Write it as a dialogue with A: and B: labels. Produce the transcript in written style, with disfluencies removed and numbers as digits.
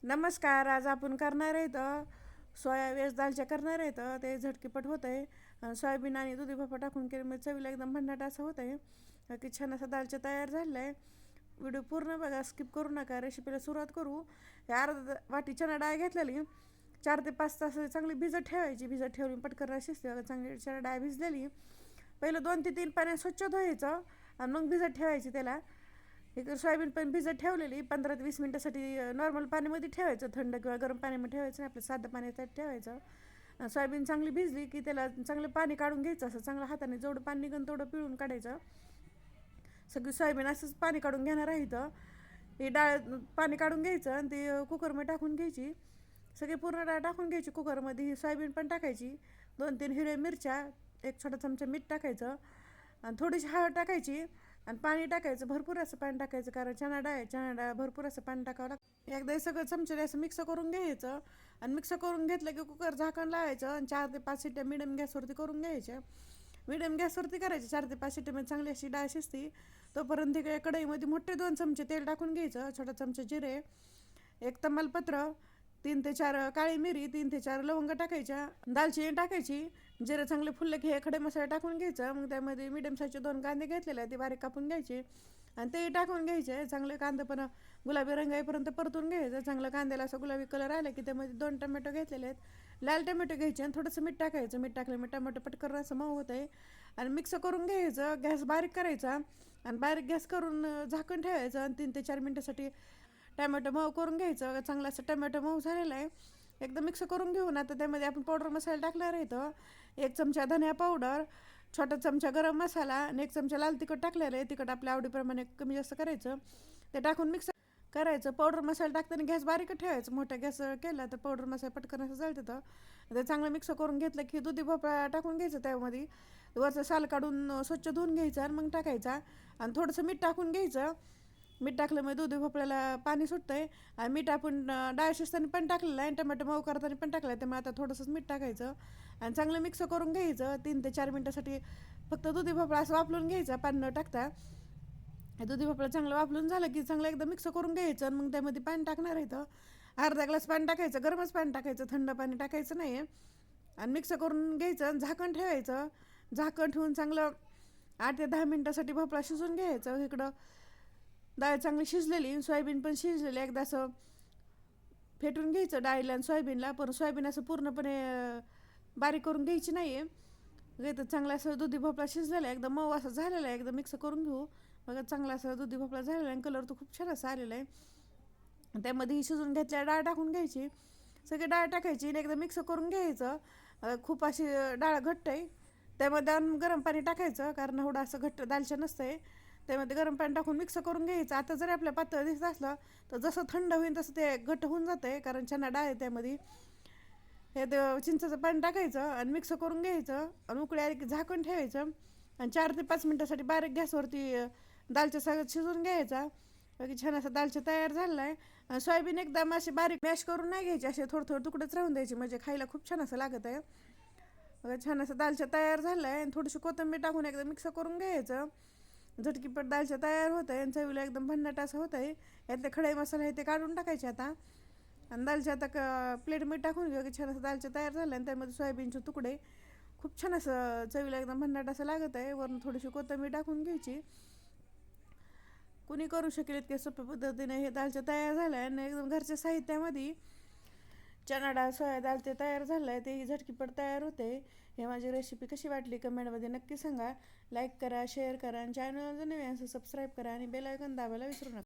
A: नमस्कार. आज आपण करणार आहेत सोया वेज दालच्या करणार आहेत. ते झटकीपट होत आहे. सोयाबीन आणि दुधी भोपळा टाकून केली म्हणजे चवीला एकदम भन्नाट असं होत आहे की छान असा दालच्या तयार झालेला आहे. व्हिडिओ पूर्ण बघा, स्किप करू नका. रेसिपीला सुरुवात करू. अर्धा वाटी चणा डाळ घेतलेली, 4 ते 5 तास चांगली भिजत ठेवायची. भिजत ठेवली पटकन शिजते. चांगली चणा डाळ भिजलेली पहिलं 2 ते 3 पाण्यात स्वच्छ धुवायचं आणि मग भिजत ठेवायची. त्याला इकडे सोयाबीन पण भिजत ठेवलेली 15 ते 20 मिनिटासाठी नॉर्मल पाण्यामध्ये ठेवायचं. थंड किंवा गरम पाण्यामध्ये ठेवायचं नाही, आपलं साधं पाण्यात ठेवायचं. सोयाबीन चांगली भिजली की त्याला चांगलं पाणी काढून घ्यायचं. असं चांगलं हाताने जेवढं पाणी निघून तेवढं पिळून काढायचं. सगळी सोयाबीन असंच पाणी काढून घेणार आहे. इथं ही डाळ पाणी काढून घ्यायचं आणि ती कुकरमध्ये टाकून घ्यायची. सगळी पूर्ण डाळ टाकून घ्यायची कुकरमध्ये. ही सोयाबीन पण टाकायची. 2-3 हिरव्या मिरच्या, 1 छोटा चमचा मीठ टाकायचं आणि थोडीशी हळद टाकायची आणि पाणी टाकायचं. भरपूर असं पाणी टाकायचं कारण चणा डाळ भरपूर असं पाणी टाकावं लागतं. एकदा हे सगळं चमच्याने असं मिक्स करून घ्यायचं आणि मिक्स करून घेतलं की कुकर झाकण लावायचं आणि 4 ते 5 शिट्ट्या मिडियम गॅसवरती करून घ्यायच्या. मिडियम गॅसवरती करायची. 4 ते 5 शिट्ट्यामध्ये चांगली अशी डाळ शिजते. तोपर्यंत इकडे कढईमध्ये मोठे 2 चमचे तेल टाकून घ्यायचं. छोटा चमचा जिरे, 1 तमालपत्र, 3 ते 4 काळी मिरी, 3 ते 4 लवंग टाकायच्या, दालचिनी टाकायची. जिरे चांगले फुलले की हे खडे मसाले टाकून घ्यायचं. मग त्यामध्ये मिडियम साईजचे 2 कांदे घेतलेले आहे, ते बारीक कापून घ्यायचे आणि ते टाकून घ्यायचे. चांगले कांदे पण गुलाबी रंग येईपर्यंत परतून घ्यायचं. चांगलं कांद्याला असं गुलाबी कलर आला की त्यामध्ये 2 टमॅटो घेतलेले आहेत, लाल टमॅटो घ्यायचे आणि थोडंसं मीठ टाकायचं. मीठ टाकलं टमॅटो पटकन असं मऊ होत आहे आणि मिक्स करून घ्यायचं. गॅस बारीक करायचा आणि बारीक गॅस करून झाकण ठेवायचं आणि 3 ते 4 मिनटासाठी टमॅटो मऊ करून घ्यायचं. चांगला असं टमॅटो मऊ झालेला आहे. एकदम मिक्स करून घेऊन आता त्यामध्ये आपण पावडर मसाला टाकणार आहे. 1 चमचा धनिया पावडर, छोटा चमचा गरम मसाला आणि 1 चमचा लाल तिखट टाकलेलं आहे. तिखट आपल्या आवडीप्रमाणे कमी जास्त करायचं. ते टाकून मिक्स करायचं. पावडर मसाला टाकताना गॅस बारीक ठेवायचं. मोठा गॅस केला तर पावडर मसाला पटकन असं जळतं. ते चांगलं मिक्स करून घेतलं की दुधी भोपळा टाकून घ्यायचं. त्यामध्ये वरचं साल काढून स्वच्छ धुवून घ्यायचं आणि मग टाकायचा आणि थोडंसं मीठ टाकून घ्यायचं. मीठ टाकलं मग दुधी भोपळ्याला पाणी सुटतंय आणि मीठ आपण डाळ शिजताना पण टाकलेलं आहे, टमॅटो मऊ करताना पण टाकलं आहे. त्यामुळे आता थोडंसंच मीठ टाकायचं आणि चांगलं मिक्स करून घ्यायचं. 3 ते 4 मिनटासाठी फक्त दुधी भोपळा असं वाफलून घ्यायचा, पाणी न टाकता. दुधी भोपळा चांगलं वाफलून झालं की चांगलं एकदम मिक्स करून घ्यायचं आणि मग त्यामध्ये पाणी टाकणार आहे. अर्धा ग्लास पाणी टाकायचं, गरमच पाणी टाकायचं, थंड पाणी टाकायचं नाही. आणि मिक्स करून घ्यायचं आणि झाकण ठेवायचं. झाकण ठेवून चांगलं 8 ते 10 मिनटासाठी भोपळा शिजून घ्यायचं. इकडं डाळ चांगली शिजलेली, सोयाबीन पण शिजलेली. एकदा असं फेटून घ्यायचं डाळीला आणि सोयाबीनला. पण सोयाबीन असं पूर्णपणे बारीक करून घ्यायची नाही आहे. तर चांगला असं दुधी भोपळा शिजलेला आहे, एकदम मऊ असं झालेला आहे. एकदम मिक्स करून घेऊ. बघा चांगला असं दुधी भोपळा झालेला आहे आणि कलर तर खूप छान असा आलेला आहे. त्यामध्ये ही शिजून घेतल्या डाळ टाकून घ्यायची. सगळी डाळ टाकायची आणि एकदम मिक्स करून घ्यायचं. खूप अशी डाळ घट्ट आहे, त्यामध्ये गरम पाणी टाकायचं कारण एवढं असं घट्ट दालच्या नसतंय. त्यामध्ये गरम पाणी टाकून मिक्स करून घ्यायचं. आता जरी आपल्या पातळ दिसत असलं तर जसं थंड होईल तसं ते घट्ट होऊन जातं आहे कारण चणा डाळ आहे त्यामध्ये. हे चिंचेचं पाणी टाकायचं आणि मिक्स करून घ्यायचं आणि उकळी आली की झाकण ठेवायचं आणि 4 ते 5 मिनटासाठी बारीक गॅसवरती दालच्या सगळं शिजून घ्यायचा. बाकी छान असा दालच्या तयार झालेला आहे. सोयाबीन एकदम अशी बारीक मॅश करून नाही घ्यायची, असे थोडं थोडं तुकडेच राहून द्यायचे म्हणजे खायला खूप छान असं लागत आहे. बघा छान असं दालच्या तयार झालं आहे आणि थोडीशी कोथिंबीर टाकून एकदम मिक्स करून घ्यायचं. झटकीपट दालच्या तयार होत आहे आणि चवीला एकदम भन्नाट असं होत आहे. यातले खडे मसाले आहे ते काढून टाकायचे आता आणि दालच्या आता प्लेटमध्ये टाकून घेऊ की छान असं दालच्या तयार झालं आणि त्यामध्ये सोयाबीनचे तुकडे खूप छान असं चवीला एकदम भन्नाट असं लागत आहे. वरून थोडीशी कोथिंबीर टाकून घ्यायची. कुणी करू शकेल इतक्या सोप्या पद्धतीने हे दालच्या तयार झालं आहे आणि एकदम घरच्या साहित्यामध्ये चणा डाळ सोया दाल ते तयार झालं आहे. तेही झटकीपट तयार होते. हे माझी रेसिपी कशी वाटली कमेंटमध्ये नक्की सांगा. लाईक करा, शेअर करा आणि चॅनल जर नवीन असेल सबस्क्राईब करा आणि बेल आयकॉन दाबायला विसरू नका.